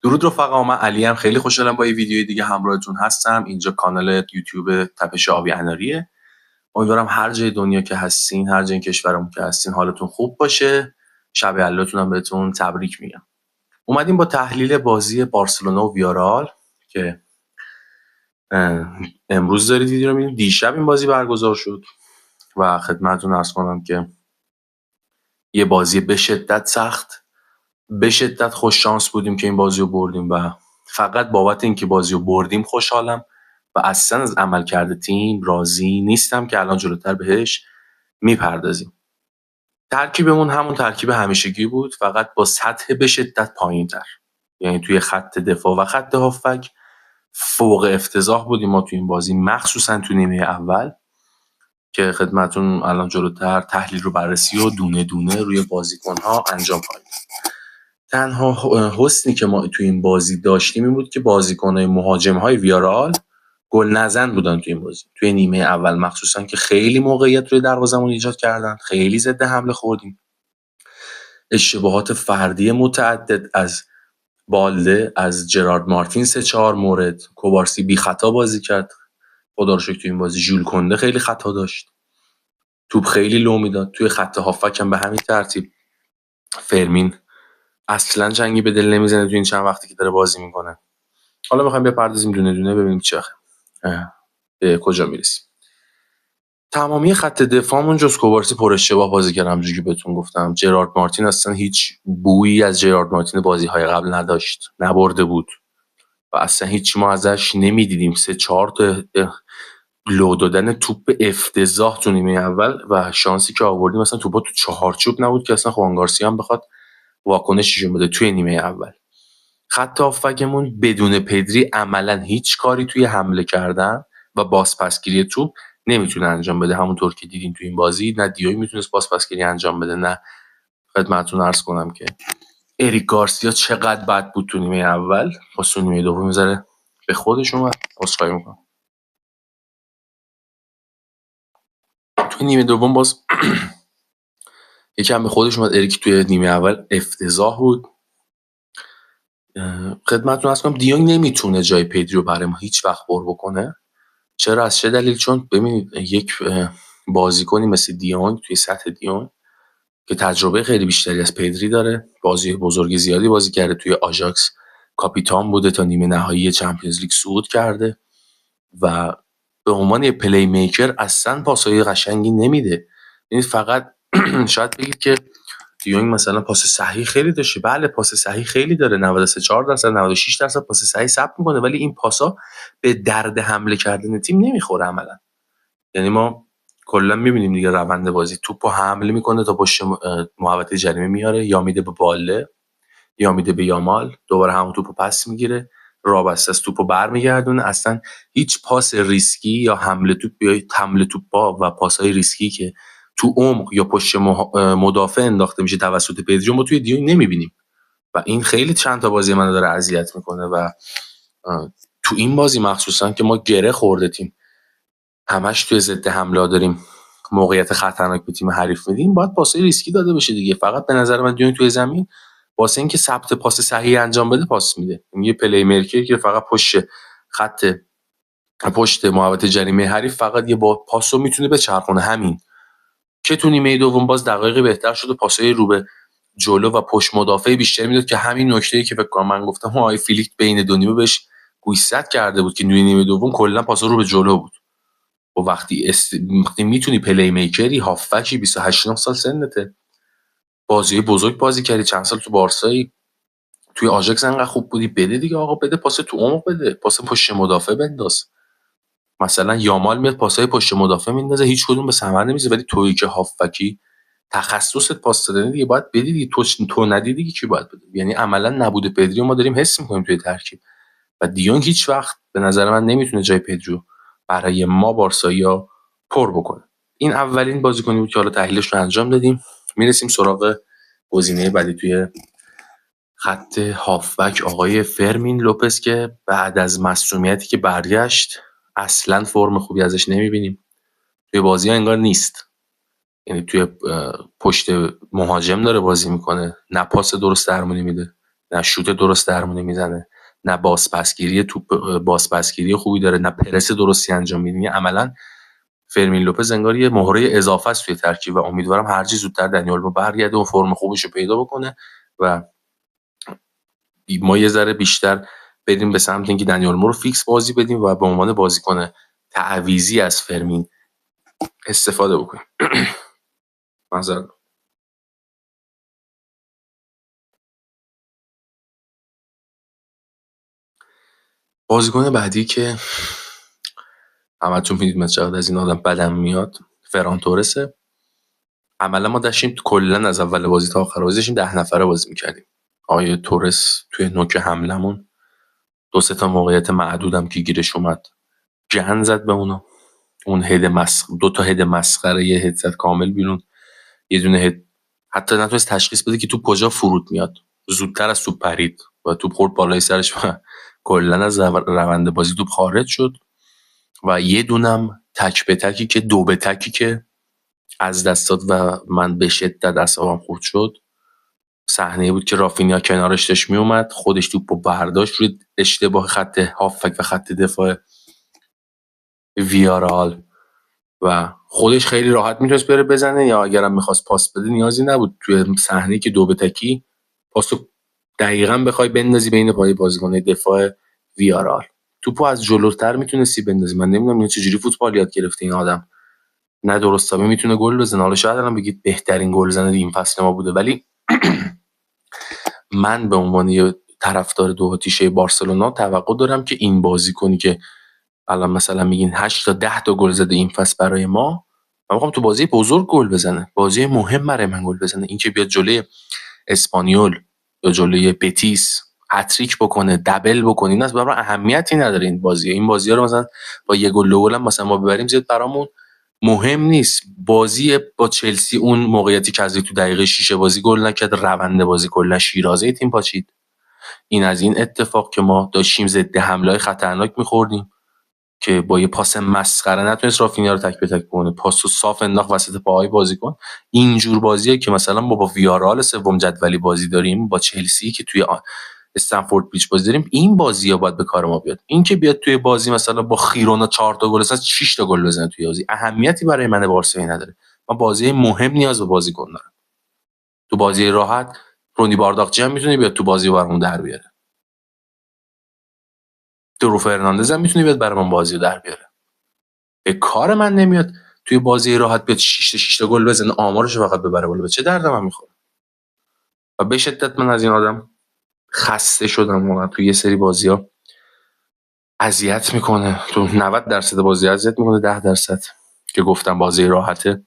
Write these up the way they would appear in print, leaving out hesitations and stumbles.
درود رفقا، من علی ام. خیلی خوشحالم با یه ویدیوی دیگه همراهتون هستم. اینجا کانال یوتیوب تپش آبی اناریه. امیدوارم هر جای دنیا که هستین، هر جای کشورمون که هستین، حالتون خوب باشه. شب یلاتون هم بهتون تبریک میگم. اومدیم با تحلیل بازی بارسلونا و ویارال که امروز دارید ویدیو رو میبینید. دیشب این بازی برگزار شد و خدمتتون عرض کنم که یه بازی به شدت سخت، به شدت خوش شانس بودیم که این بازی رو بردیم و فقط بابت اینکه بازی رو بردیم خوشحالم و اصلا از عملکرد تیم راضی نیستم که الان جلوتر بهش میپردازیم. ترکیبمون همون ترکیب همیشگی بود، فقط با سطح به شدت پایین‌تر. یعنی توی خط دفاع و خط هافک فوق افتضاح بودیم ما توی این بازی، مخصوصا تو نیمه اول که خدمتون الان جلوتر تحلیل رو بررسی و دونه دونه روی بازیکن‌ها انجام خواهیم. تنها حسنی که ما توی این بازی داشتیم این بود که بازیکن‌های مهاجم‌های ویارال گل نزن بودن توی این بازی. توی نیمه اول مخصوصا که خیلی موقعیت روی دروازمون ایجاد کردن، خیلی ضد حمله خوردیم. اشتباهات فردی متعدد از بالده، از جرارد مارتین 3-4 مورد. کوبارسی بی خطا بازی کرد. خدا رو شکر توی این بازی ژول کنده خیلی خطا داشت. توپ خیلی لو میداد. توی خط هافک هم به همین ترتیب. فرمین اصلا جنگی به دل نمیزنه توی این چند وقتی که داره بازی میکنه. حالا میخوایم بپردازیم دونه دونه ببینیم به کجا میرسیم. تمامی خط دفاعمون جز کوبارسی پر اشتباه بازی کرد. همونجوری که بهتون گفتم جرارد مارتین اصلا هیچ بویی از جرارد مارتین بازی‌های قبل نداشت، نبرده بود و اصلا هیچ ما ازش نمیدیدیم. 3-4 تا لو دادن توپ افتضاح تو نیمه اول و شانسی که آوردیم مثلا توپا تو چهارچوب نبود که اصلا خوان گارسیا هم بخواد واکنششون بده توی نیمه اول. خط هافکمون بدون پدری عملا هیچ کاری توی حمله کردن و بازپسگیری توپ نمیتونه انجام بده. همونطور که دیدین توی این بازی نه دیوی میتونست بازپسگیری انجام بده، نه خدمتتون عرض کنم که اریک گارسیا چقدر بد بود تو نیمه اول. واسه نیمه دوم میذاره به خودش اومد. عذرخواهی میکنم. تو نیمه دوم باز یکم به خودش اومد. اریک توی نیمه اول افتضاح بود. خدمتتون عرض کنم دیونگ نمیتونه جای پدری رو برای ما هیچ وقت پر بکنه. چرا؟ از چه دلیل؟ چون ببینید یک بازیکنی مثل دیونگ توی سطح دیونگ که تجربه خیلی بیشتری از پدری داره، بازی بزرگ زیادی بازی کرده، توی آژاکس کاپیتان بوده، تا نیمه نهایی چمپیونز لیگ صعود کرده و به عنوان یه پلی میکر اصلا پاسای قشنگی نمیده. یعنی فقط شاید بگید که دیونگ مثلا پاس صحیح خیلی داشته. بله پاس صحیح خیلی داره، 93% 96% پاس صحیح ثبت میکنه، ولی این پاسا به درد حمله کردن تیم نمیخوره عملا. یعنی ما کلا میبینیم دیگه روند بازی توپو حمله میکنه تا پشت محوطه جریمه میاره، یا میده به باله یا میده به یامال، دوباره همون توپو پس میگیره، رابسته از توپو برمیگردونه. اصلا هیچ پاس ریسکی یا حمله توپا و پاسای ریسکی که تو عمق یا پشت مدافع انداخته میشه توسط پدری ما توی دیونگ نمیبینیم و این خیلی چند تا بازی منو داره اذیت میکنه و تو این بازی مخصوصا که ما گره خورده تیم همش توی ضد حمله داریم موقعیت خطرناک به تیم حریف میدیم، باید پاسای ریسکی داده بشه دیگه. فقط به نظر من دیونگ توی زمین واسه اینکه ثبت پاس صحیح انجام بده پاس میده. یه پلی میکر که فقط پشت محوطه جریمه حریف فقط یه با پاسو میتونه بچرخونه. همین که تو نیمه دوم باز دقایق بهتر شد و پاسای رو به جلو و پشت مدافع بیشتر میداد که همین نکته‌ای که فکر کنم من گفتم آقای فیلیک بین دو نیمه بهش گوشزد کرده بود که نیمه دوم کلا پاسا رو به جلو بود. و وقتی میتونی پلی میکری، هافکی، 28 سال سنته، بازی بزرگ بازی کردی، چند سال تو بارسایی، توی آژاکس انقدر خوب بودی، بده دیگه آقا، بده پاس تو عمق بده، پاس پشت مدافع بنداز. مثلا یامال میاد پاسای پشت مدافع میندازه، هیچ کدوم به ثمر نمیرسه، ولی تویی که هافکی تخصصت پاس دادن دیگه باید بدی دیگه. تو ندی دیگه کی باید بده؟ یعنی عملا نبود پدری ما داریم حس می‌کنیم توی ترکیب و دیونگ هیچ وقت به نظر من نمیتونه جای پدری برای ما بارسایی‌ها پر بکنه. این اولین بازیکنی بود که حالا تحلیلش رو انجام دادیم. میرسیم سراغ گزینه بعدی توی خط هافبک، آقای فرمین لوپز که بعد از مصونیتی که برگشت اصلا فرم خوبی ازش نمیبینیم. توی بازی ها انگار نیست، یعنی توی پشت مهاجم داره بازی میکنه، نه پاس درست درمونی میده، نه شوت درست درمونی میزنه، نه بازپسگیری خوبی داره، نه پرس درستی انجام میده. یعنی عملا فرمین لوپز انگار یه مهره اضافه است توی ترکیب و امیدوارم هر چی زودتر دنی اولمو برگرده و فرم خوبش رو پیدا بکنه و ما یه ذره بیشتر بریم به سمت اینکه دنی اولمو رو فیکس بازی بدیم و به عنوان بازیکن تعویضی از فرمین استفاده بکنیم. معذرت. بازیکن بعدی که همتون میدید من چقدر از این آدم بدم میاد، فران تورسه. عملا ما داشتیم کلا از اول بازی تا آخر بازی داشتیم 10 نفره بازی میکردیم. آقای تورس توی نوک حملمون 2-3 تا موقعیت معدودم که گیرش اومد جهن زد به اونا. اون دو تا هد مسخره، یه هد زد کامل بیرون، یه دونه هد حتی نتونست تشخیص بده که توپ کجا فرود میاد، زودتر از توپ پرید و توپ خورد بالای سرش و کلا از روند بازی توپ خارج شد. و یه دونم تک به تکی که دو به تکی که از دست داد و من به شدت اعصابم خورد شد. صحنه بود که رافینیا کنارش داشت میومد، خودش توپو برداشت روی اشتباه خط هافک و خط دفاع ویارال و خودش خیلی راحت میتونست بره بزنه، یا اگرم میخواست پاس بده نیازی نبود توی صحنه‌ای که دو به تکی پاسو دقیقاً بخوای بندازی بین پای بازیکن دفاع ویارال. توپو از جلوتر میتونستی بندازی. من نمیدونم اینو چجوری فوتبال یاد گرفته این آدم. نه درستابی میتونه گل بزنه. حالا شاید الان بگید بهترین گلزن این فصل ما بوده، ولی من به عنوان یه طرفدار دو آتیشه بارسلونا توقع دارم که این بازیکنی که الان مثلا میگین 8 تا 10 تا گل زده این فصل برای ما، من میخوام تو بازی بزرگ گل بزنه، بازی مهم برای من گل بزنه. این که بیاد جلوی اسپانیول یا جلوی بتیس هتریک بکنه، دبل بکنه، این اصلا برای اهمیتی نداره. این بازی‌ها رو مثلا با یه گل گل هم مثلا ما ببریم زیاد برامون مهم نیست. بازی با چلسی اون موقعیتی که از تو دقیقه 6 بازی گل نکرد، روند بازی کلا شیرازه تیم پاچید. این از این اتفاق که ما داشتیم ضد حمله‌های خطرناک می‌خوردیم که با یه پاس مسخره نتونست رافینیا رو تک به تک کنه، پاسو صاف انداخت وسط پاهای بازیکن. اینجور بازیه که مثلا ما با ویارال سوم جدولی بازی داریم، با چلسی که توی استنفورد بریج بازی داریم، این بازی‌ها باید به کار ما بیاد. این که بیاد توی بازی مثلا با خیرونا 4 تا گل بزنه، 6 تا گل بزنه توی بازی، اهمیتی برای من بارسایی نداره. من بازی مهم نیاز به بازیکن دارم. تو بازی راحت رونی بارداخچی هم میتونه بیاد تو بازی برامون در بیاره. درو فرناندز هم میتونه بیاد برامون بازی در بیاره. به کار من نمیاد توی بازی راحت بیاد 6 تا گل بزنه، آمارش فقط ببره بالا. به چه دردم من میخوره؟ و به شدت من از این آدم خسته شدم واقعا. توی یه سری بازی‌ها اذیت میکنه، تو 90% بازی اذیت میکنه، 10% که گفتم بازی راحته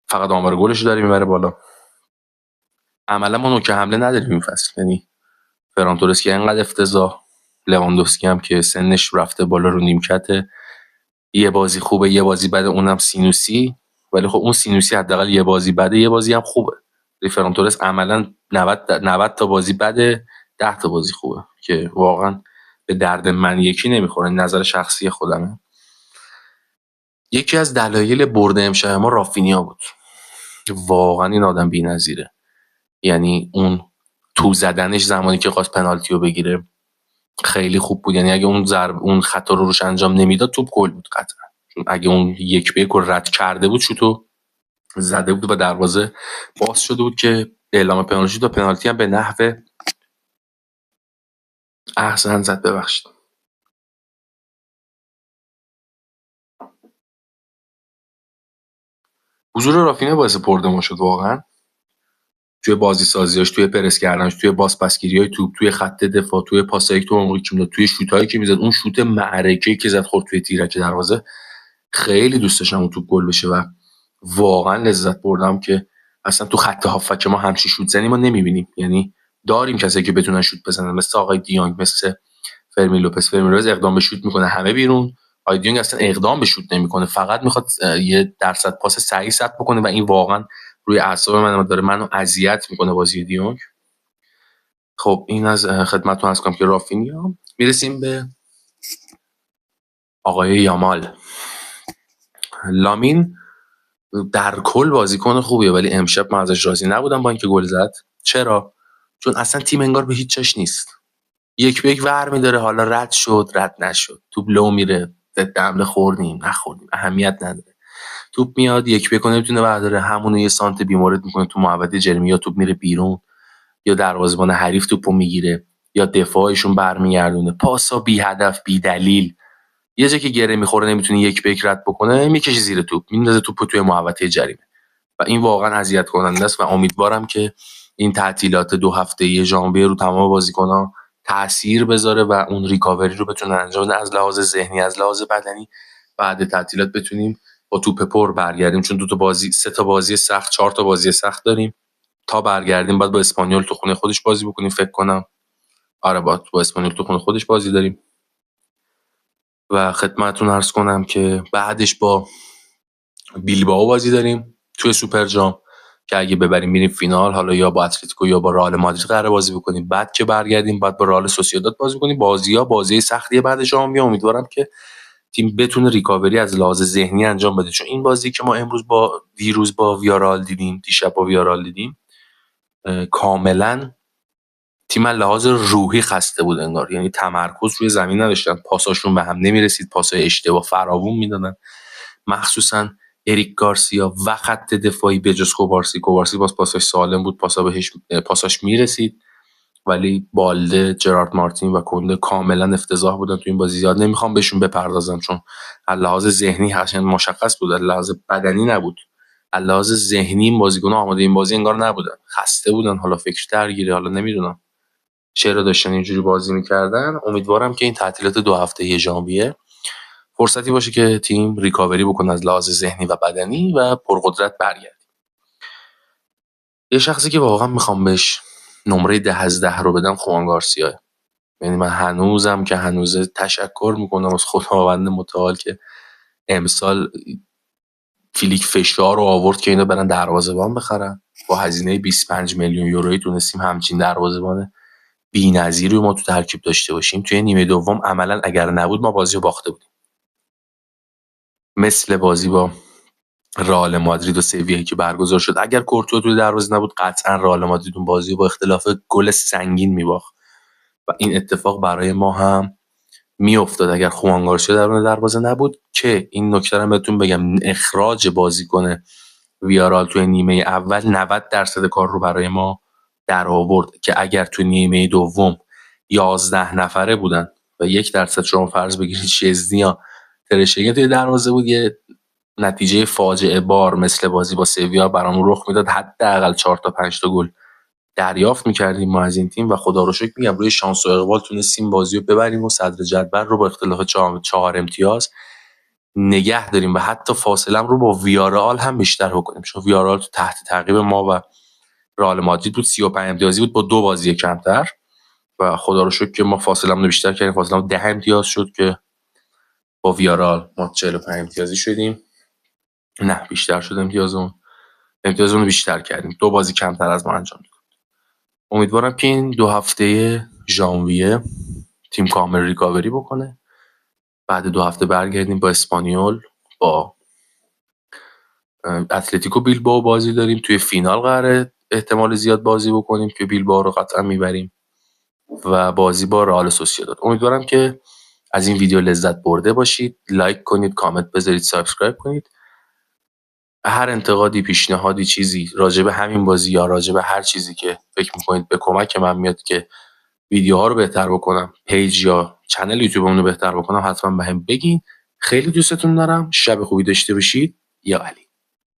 فقط آمار گلش داره میبره بالا. عملا ما نوک حمله نداریم این فصل. یعنی فران تورس که اینقدر افتضاح، لواندوفسکی هم که سنش رفته بالا رو نیمکته، یه بازی خوبه یه بازی بده، اونم سینوسی. ولی خب اون سینوسی حداقل یه بازی بده یه بازی هم خوبه. فران تورس عملا 90 تا بازی بده 10 تا بازی خوبه که واقعا به درد من یکی نمیخوره. نظر شخصی خودمه. یکی از دلایل برد امشب ما رافینیا بود. واقعا این آدم بی‌نظیره. یعنی اون تو زدنش زمانی که خواست پنالتی رو بگیره خیلی خوب بود. یعنی اگه اون خطا رو روش انجام نمیداد توپ گل بود قطعا. چون اگه اون 1-1 رو رد کرده بود شوتو زده بود و دروازه باز شده بود که اعلام پنالتی و پنالتی هم به نحو احسن زد. ببخشید. حضور رافینیا باعث برد ما شد واقعا. توی بازی سازیاش، توی پرس کردنش، توی پاسگیری‌های توپ، توی خط دفاع، توی پاسایی که تو عمقی که میداد، توی شوتایی که میزد، اون شوت معرکه‌ای که زد خورد توی تیرک دروازه، خیلی دوست داشتم اون توپ گل بشه و واقعا لذت بردم که اصلا تو خط هافک ما همچین شوت زنی ما نمیبینیم. یعنی داریم کسایی که بتونن شوت بزنن، مثل آقای دیانگ، مثل فرمین لوپز. فرمین لوپز اقدام به شوت میکنه همه بیرون، آقای دیانگ اصلا اقدام به شوت نمیکنه، فقط میخواد یه درصد پاس صحیح ثبت بکنه و این واقعا روی اعصاب من داره منو اذیت میکنه بازی دیونگ. خب این از خدمتتون عرض کنم که رافینیا. میرسیم به آقای یامال. لامین در کل بازیکن خوبیه ولی امشب من ازش راضی نبودم با اینکه گل زد. چرا؟ چون اصلا تیم انگار به هیچ جاش نیست. یک به یک ور می‌داره، حالا رد شد رد نشد، توپ لو میره، ضد حمله خوردیم نخوردیم اهمیت نداره. توپ میاد یک به یک نمیتونه برداره، همونو یه سانت بیمورد میکنه تو محوطه جرمی، یا توپ میره بیرون، یا دروازه‌بان حریف توپو میگیره، یا دفاعشون برمیگردونه. پاسا بی هدف بی دلیل، یه جا که گره میخوره نمیتونه یک به یک رد بکنه، میکشه زیر توپ، میندازه توپو توی محوطه جریمه و این واقعا اذیت کننده است و امیدوارم که این تعطیلات 2 هفته‌ای ژانویه رو تمام بازیکن‌ها تأثیر بذاره و اون ریکاوری رو بتونن انجام بدن، از لحاظ ذهنی از لحاظ بدنی. بعد تعطیلات بتونیم با توپ پر برگردیم، چون 2 تا بازی 3 تا بازی سخت 4 تا بازی سخت داریم. تا برگردیم بعد با اسپانیول تو خونه خودش بازی بکنیم فکر کنم. آره با اسپانیول تو خونه خودش بازی داریم و خدمتتون عرض کنم که بعدش با بیلبائو بازی داریم توی سوپر جام که اگه ببریم میریم فینال، حالا یا با اتلتیکو یا با رئال مادرید قراره بازی بکنیم. بعد که برگردیم بعد با رئال سوسییداد بازی بکنیم. بازی سختیه بعد ژانویه. امیدوارم که تیم بتونه ریکاوری از لحاظ ذهنی انجام بده، چون این بازی که ما دیروز با ویارال دیدیم، دیشب با ویارال دیدیم، کاملا تیم از لحاظ روحی خسته بود انگار، یعنی تمرکز روی زمین نداشتن، پاساشون به هم نمیرسید، پاسای اشتباه فراوون میدادن، مخصوصا اریک گارسیا و خط دفاعی بجز کوبارسی باز پاساش سالم بود، پاساش میرسید، ولی بالده، جرارد مارتین و کنده کاملا افتضاح بودن تو این بازی. زیاد نمیخوام بهشون بپردازم چون از لحاظ ذهنی هرچند مشخص بود، از لحاظ بدنی نبود، از لحاظ ذهنی این بازیکن‌ها آماده این بازی انگار نبودن، خسته بودن، حالا فکر درگیره، حالا نمیدونم چرا داشتن اینجوری بازی میکردن. امیدوارم که این تعطیلات 2 هفته ژانویه فرصتی باشه که تیم ریکاوری بکنه از لحاظ ذهنی و بدنی و پرقدرت برگرده. یه شخصی که واقعا میخوام بهش نمره 10 از 10 رو بدم خوان گارسیا. یعنی من هنوزم که هنوزه تشکر میکنم از خداوند متعال که امسال فیلیک فشار رو آورد که اینا برن دروازه‌بان بخرن. با هزینه 25 میلیون یورویی تونستیم همچین دروازه‌بان بی‌نظیری رو ما تو ترکیب داشته باشیم. توی نیمه دوم عملاً اگر نبود ما بازی رو باخته بودیم. مثل بازی با رئال مادرید و سویه که برگزار شد، اگر کورتوا توی دروازه نبود قطعا رئال مادرید اون بازی با اختلاف گل سنگین میباخت و این اتفاق برای ما هم میافتاد اگر خوان گارسیا درون دروازه نبود. که این نکته رو بهتون بگم، اخراج بازیکن ویارال توی نیمه اول 90% کار رو برای ما در آورد که اگر توی نیمه دوم 11 نفره بودن و 1% شما فرض بگیرید شزنیا ترشگی توی دروازه بود، یه نتیجه فاجعه بار مثل بازی با سویا برامون رخ میداد، حداقل 4 تا 5 تا گل دریافت می‌کردیم ما از این تیم و خدا رو شکر میگم روی شانس و اقبال تونستیم بازی رو ببریم و صدر جدول رو با اختلاف 4 امتیاز نگه داریم و حتی فاصله رو با ویارال هم بیشتر بکنیم، چون ویارال تو تحت تعقیب ما و رئال مادرید بود، 35 امتیازی بود با 2 بازی کمتر و خدا رو شکر که ما فاصله رو بیشتر کردیم، فاصله 10 امتیاز شد که با ویارال ما 45 امتیازی شدیم. نه بیشتر شد امتیازمون رو بیشتر کردیم، 2 بازی کمتر از ما انجام دادیم. امیدوارم که این 2 هفته ژانویه تیم کامل ریکاوری بکنه. بعد 2 هفته برگردیم با اسپانیول، با اتلتیکو بیلبائو بازی داریم، توی فینال قراره احتمال زیاد بازی بکنیم که بیلبائو رو قطعا میبریم و بازی با رئال سوسییداد. امیدوارم که از این ویدیو لذت برده باشید. لایک کنید، کامنت بذارید، سابسکرایب کنید. هر انتقادی، پیشنهادی، چیزی راجع به همین بازی یا راجع به هر چیزی که فکر می‌کنید به کمک من میاد که ویدیوها رو بهتر بکنم، پیج یا چنل یوتیوبمون رو بهتر بکنم، حتما بهم بگین. خیلی دوستتون دارم. شب خوبی داشته باشید. یا علی.